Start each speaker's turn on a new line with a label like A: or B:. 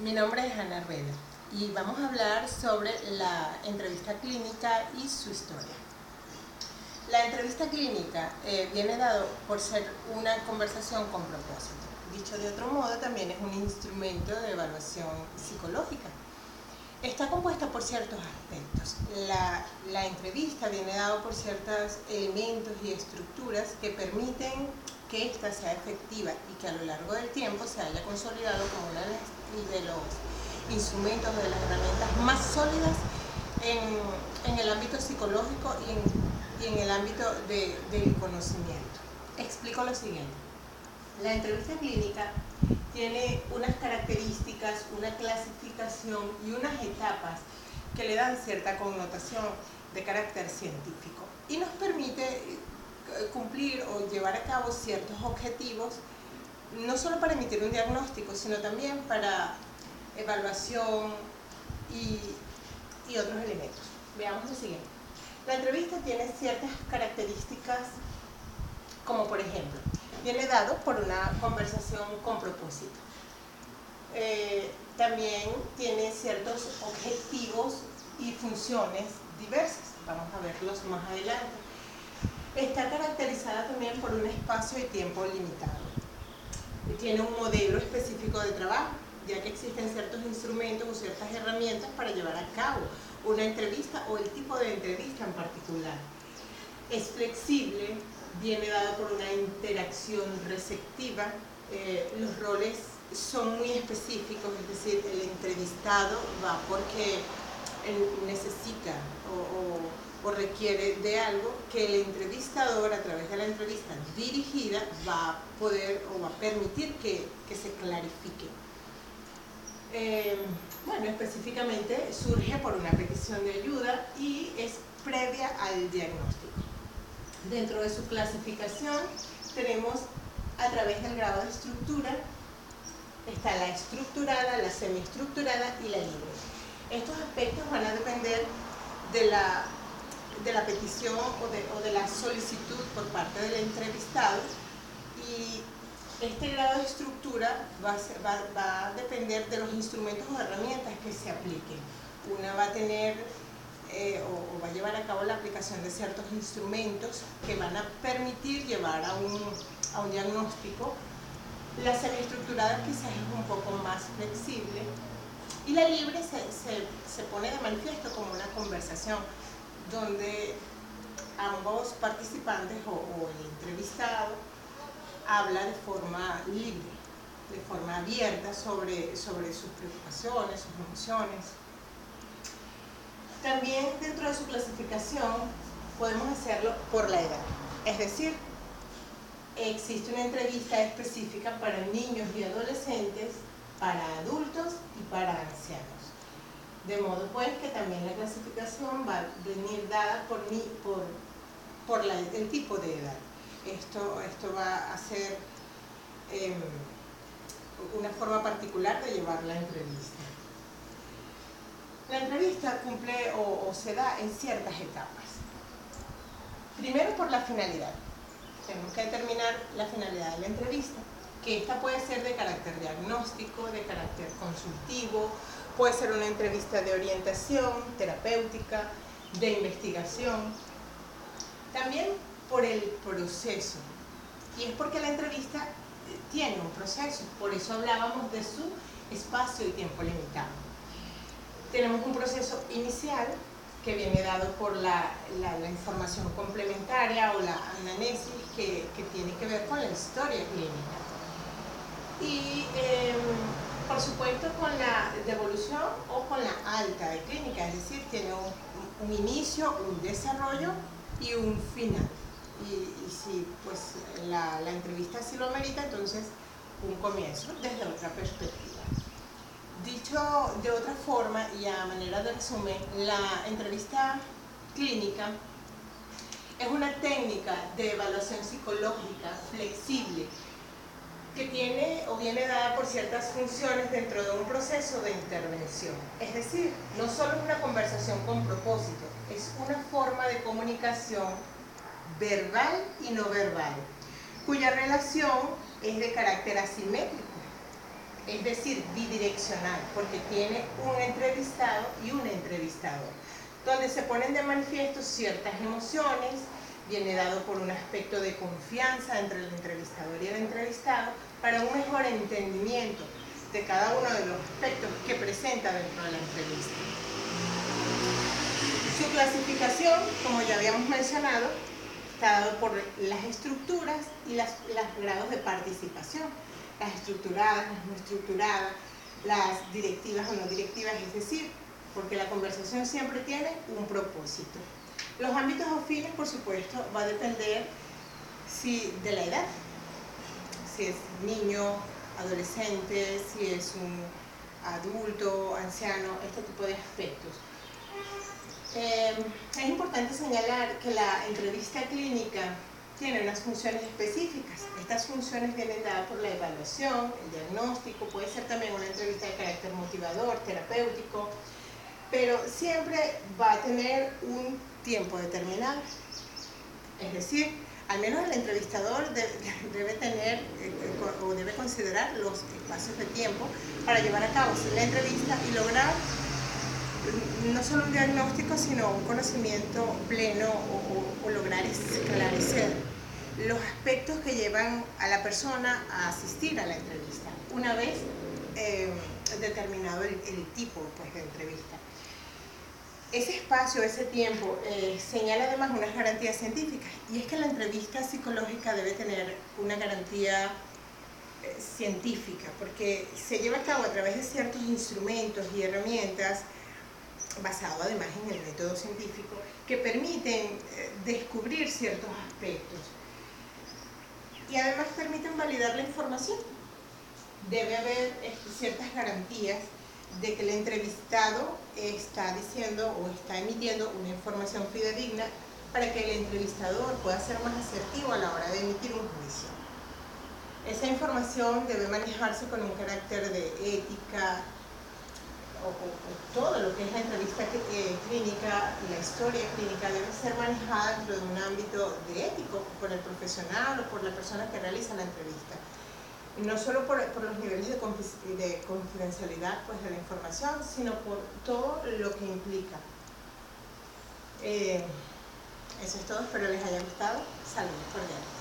A: Mi nombre es Ana Herrera y vamos a hablar sobre la entrevista clínica y su historia. La entrevista clínica viene dado por ser una conversación con propósito. Dicho de otro modo, también es un instrumento de evaluación psicológica. Está compuesta por ciertos aspectos. La entrevista viene dado por ciertos elementos y estructuras que permiten que ésta sea efectiva y que a lo largo del tiempo se haya consolidado como uno de los instrumentos, de las herramientas más sólidas en el ámbito psicológico y en el ámbito del conocimiento. Explico lo siguiente. La entrevista clínica tiene unas características, una clasificación y unas etapas que le dan cierta connotación de carácter científico y nos permite cumplir o llevar a cabo ciertos objetivos, no solo para emitir un diagnóstico, sino también para evaluación y otros elementos. Veamos lo siguiente. La entrevista tiene ciertas características, como por ejemplo, viene dado por una conversación con propósito. También tiene ciertos objetivos y funciones diversas. Vamos a verlos más adelante. Está caracterizada también por un espacio y tiempo limitado. Tiene un modelo específico de trabajo, ya que existen ciertos instrumentos o ciertas herramientas para llevar a cabo una entrevista o el tipo de entrevista en particular. Es flexible, viene dado por una interacción receptiva, los roles son muy específicos, es decir, el entrevistado va porque él necesita o requiere de algo que el entrevistador, a través de la entrevista dirigida, va a poder o va a permitir que se clarifique. Bueno, específicamente surge por una petición de ayuda y es previa al diagnóstico. Dentro de su clasificación tenemos, a través del grado de estructura, está la estructurada, la semiestructurada y la libre. Estos aspectos van a depender de la petición o de la solicitud por parte del entrevistado, y este grado de estructura va a depender de los instrumentos o herramientas que se apliquen. Una va a tener o va a llevar a cabo la aplicación de ciertos instrumentos que van a permitir llevar a un diagnóstico. La semiestructurada quizás es un poco más flexible y la libre se pone de manifiesto como una conversación donde ambos participantes o el entrevistado habla de forma libre, de forma abierta sobre sus preocupaciones, sus emociones. También dentro de su clasificación podemos hacerlo por la edad, es decir, existe una entrevista específica para niños y adolescentes, para adultos y para ancianos. De modo pues que también la clasificación va a venir dada por el tipo de edad. Esto va a ser una forma particular de llevar la entrevista. La entrevista cumple o se da en ciertas etapas. Primero, por la finalidad. Tenemos que determinar la finalidad de la entrevista, que esta puede ser de carácter diagnóstico, de carácter consultivo, puede ser una entrevista de orientación, terapéutica, de investigación. También por el proceso, y es porque la entrevista tiene un proceso, por eso hablábamos de su espacio y tiempo limitado. Tenemos un proceso inicial que viene dado por la información complementaria o la anamnesis que tiene que ver con la historia clínica. Y por supuesto con la devolución o con la alta de clínica, es decir, tiene un inicio, un desarrollo y un final. Y si pues la entrevista así lo amerita, entonces un comienzo desde otra perspectiva. Dicho de otra forma y a manera de resumen, la entrevista clínica es una técnica de evaluación psicológica flexible que tiene o viene dada por ciertas funciones dentro de un proceso de intervención. Es decir, no solo es una conversación con propósito, es una forma de comunicación verbal y no verbal, cuya relación es de carácter asimétrico. es decir, bidireccional, porque tiene un entrevistado y un entrevistador, donde se ponen de manifiesto ciertas emociones, viene dado por un aspecto de confianza entre el entrevistador y el entrevistado, para un mejor entendimiento de cada uno de los aspectos que presenta dentro de la entrevista. Su clasificación, como ya habíamos mencionado, está dado por las estructuras y los grados de participación. Las estructuradas, las no estructuradas, las directivas o no directivas, es decir, porque la conversación siempre tiene un propósito. Los ámbitos o fines, por supuesto, va a depender de la edad, si es niño, adolescente, si es un adulto, anciano, este tipo de aspectos. Es importante señalar que la entrevista clínica tiene unas funciones específicas. Estas funciones vienen dadas por la evaluación, el diagnóstico, puede ser también una entrevista de carácter motivador, terapéutico, pero siempre va a tener un tiempo determinado. Es decir, al menos el entrevistador debe tener o debe considerar los espacios de tiempo para llevar a cabo la entrevista y lograr no solo un diagnóstico, sino un conocimiento pleno o lograr esclarecer los aspectos que llevan a la persona a asistir a la entrevista, una vez determinado el tipo pues, de entrevista. Ese espacio, ese tiempo, señala además unas garantías científicas, y es que la entrevista psicológica debe tener una garantía científica, porque se lleva a cabo a través de ciertos instrumentos y herramientas basado además en el método científico, que permiten descubrir ciertos aspectos y además permiten validar la información. Debe haber ciertas garantías de que el entrevistado está diciendo o está emitiendo una información fidedigna para que el entrevistador pueda ser más asertivo a la hora de emitir un juicio. Esa información debe manejarse con un carácter de ética, o todo lo que es la entrevista clínica y la historia clínica debe ser manejada dentro de un ámbito de ético por el profesional o por la persona que realiza la entrevista. No solo por los niveles de confidencialidad pues, de la información, sino por todo lo que implica. Eso es todo, espero les haya gustado. Saludos cordiales.